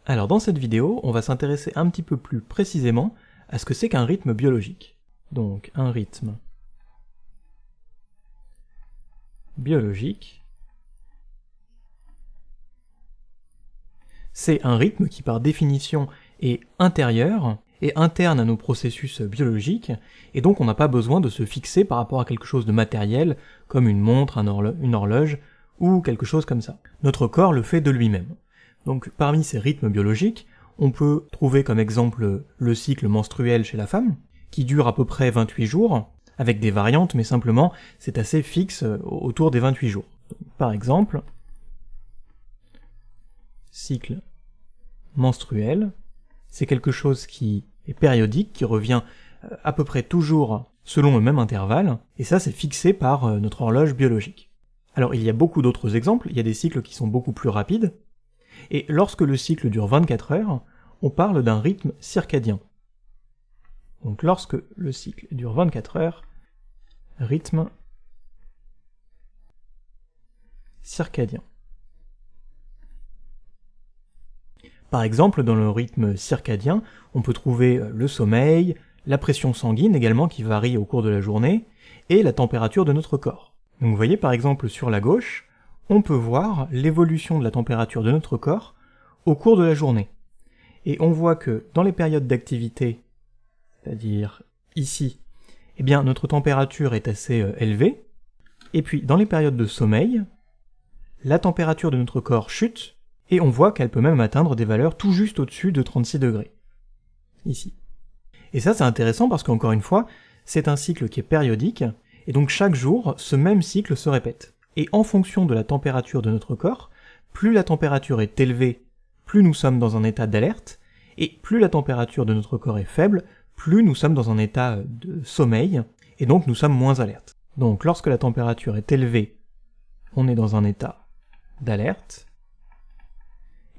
Alors dans cette vidéo, on va s'intéresser un petit peu plus précisément à ce que c'est qu'un rythme biologique. Donc un rythme biologique, c'est un rythme qui par définition est intérieur et interne à nos processus biologiques, et donc on n'a pas besoin de se fixer par rapport à quelque chose de matériel, comme une montre, une horloge, ou quelque chose comme ça. Notre corps le fait de lui-même. Donc parmi ces rythmes biologiques, on peut trouver comme exemple le cycle menstruel chez la femme, qui dure à peu près 28 jours, avec des variantes, mais simplement c'est assez fixe autour des 28 jours. Donc, par exemple, cycle menstruel, c'est quelque chose qui est périodique, qui revient à peu près toujours selon le même intervalle, et ça c'est fixé par notre horloge biologique. Alors il y a beaucoup d'autres exemples, il y a des cycles qui sont beaucoup plus rapides, et lorsque le cycle dure 24 heures, on parle d'un rythme circadien. Donc lorsque le cycle dure 24 heures, rythme circadien. Par exemple, dans le rythme circadien, on peut trouver le sommeil, la pression sanguine également qui varie au cours de la journée, et la température de notre corps. Donc vous voyez par exemple sur la gauche, on peut voir l'évolution de la température de notre corps au cours de la journée. Et on voit que dans les périodes d'activité, c'est-à-dire ici, eh bien notre température est assez élevée, et puis dans les périodes de sommeil, la température de notre corps chute, et on voit qu'elle peut même atteindre des valeurs tout juste au-dessus de 36 degrés. Ici. Et ça c'est intéressant parce qu'encore une fois, c'est un cycle qui est périodique, et donc chaque jour, ce même cycle se répète. Et en fonction de la température de notre corps, plus la température est élevée, plus nous sommes dans un état d'alerte, et plus la température de notre corps est faible, plus nous sommes dans un état de sommeil, et donc nous sommes moins alertes. Donc lorsque la température est élevée, on est dans un état d'alerte,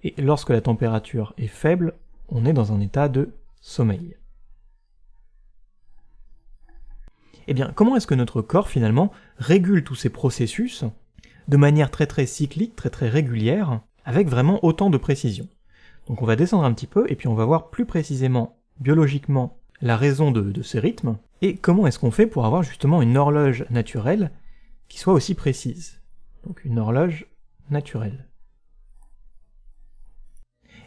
et lorsque la température est faible, on est dans un état de sommeil. Eh bien, comment est-ce que notre corps, finalement, régule tous ces processus de manière très cyclique, très régulière, avec vraiment autant de précision? Donc on va descendre un petit peu, et puis on va voir plus précisément, biologiquement, la raison de ces rythmes, et comment est-ce qu'on fait pour avoir justement une horloge naturelle qui soit aussi précise. Donc une horloge naturelle.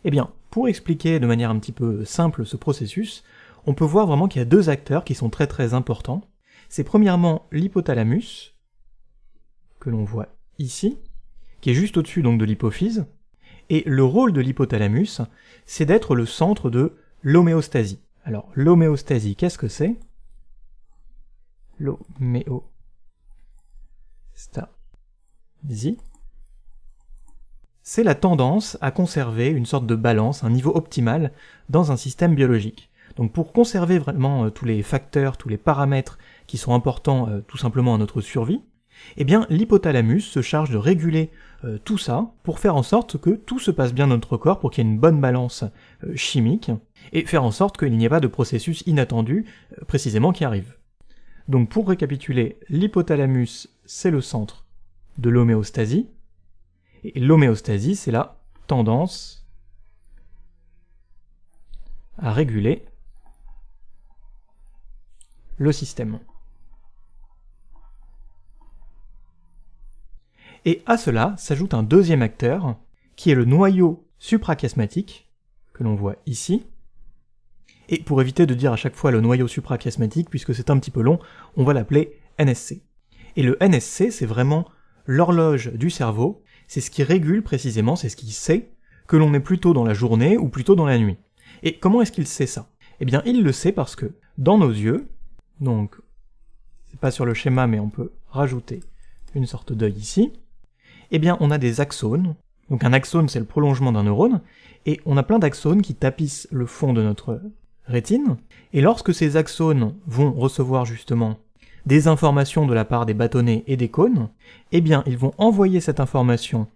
Eh bien, pour expliquer de manière un petit peu simple ce processus, on peut voir vraiment qu'il y a deux acteurs qui sont très importants. C'est premièrement l'hypothalamus, que l'on voit ici, qui est juste au-dessus donc de l'hypophyse, et le rôle de l'hypothalamus, c'est d'être le centre de l'homéostasie. Alors, l'homéostasie, qu'est-ce que c'est? L'homéostasie. C'est la tendance à conserver une sorte de balance, un niveau optimal dans un système biologique. Donc pour conserver vraiment tous les facteurs, tous les paramètres qui sont importants tout simplement à notre survie, eh bien l'hypothalamus se charge de réguler tout ça pour faire en sorte que tout se passe bien dans notre corps, pour qu'il y ait une bonne balance chimique, et faire en sorte qu'il n'y ait pas de processus inattendu précisément qui arrive. Donc pour récapituler, l'hypothalamus c'est le centre de l'homéostasie, et l'homéostasie c'est la tendance à réguler le système. Et à cela s'ajoute un deuxième acteur, qui est le noyau suprachiasmatique, que l'on voit ici. Et pour éviter de dire à chaque fois le noyau suprachiasmatique, puisque c'est un petit peu long, on va l'appeler NSC. Et le NSC, c'est vraiment l'horloge du cerveau, c'est ce qui régule précisément, c'est ce qui sait que l'on est plutôt dans la journée ou plutôt dans la nuit. Et comment est-ce qu'il sait ça? Eh bien, il le sait parce que dans nos yeux, donc, c'est pas sur le schéma, mais on peut rajouter une sorte d'œil ici, eh bien, on a des axones. Donc un axone, c'est le prolongement d'un neurone, et on a plein d'axones qui tapissent le fond de notre rétine, et lorsque ces axones vont recevoir justement des informations de la part des bâtonnets et des cônes, eh bien, ils vont envoyer cette information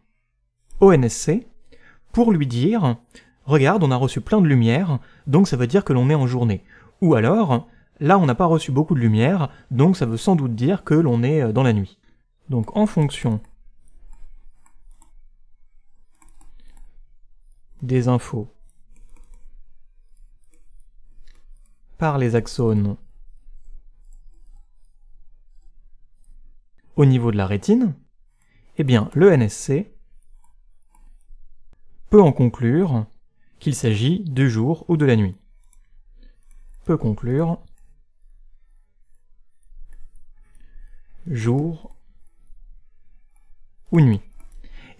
au NSC pour lui dire « Regarde, on a reçu plein de lumière, donc ça veut dire que l'on est en journée. » Ou alors « Là, on n'a pas reçu beaucoup de lumière, donc ça veut sans doute dire que l'on est dans la nuit. » Donc en fonction des infos par les axones au niveau de la rétine, eh bien le NSC peut en conclure qu'il s'agit du jour ou de la nuit. Peut conclure jour ou nuit.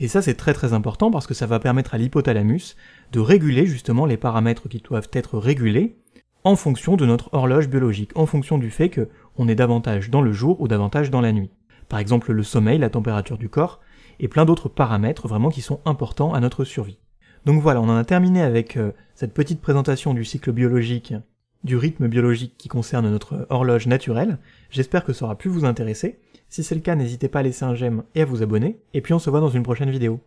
Et ça c'est très important parce que ça va permettre à l'hypothalamus de réguler justement les paramètres qui doivent être régulés en fonction de notre horloge biologique, en fonction du fait qu'on est davantage dans le jour ou davantage dans la nuit. Par exemple le sommeil, la température du corps, et plein d'autres paramètres vraiment qui sont importants à notre survie. Donc voilà, on en a terminé avec cette petite présentation du cycle biologique, du rythme biologique qui concerne notre horloge naturelle. J'espère que ça aura pu vous intéresser. Si c'est le cas, n'hésitez pas à laisser un j'aime et à vous abonner, et puis on se voit dans une prochaine vidéo.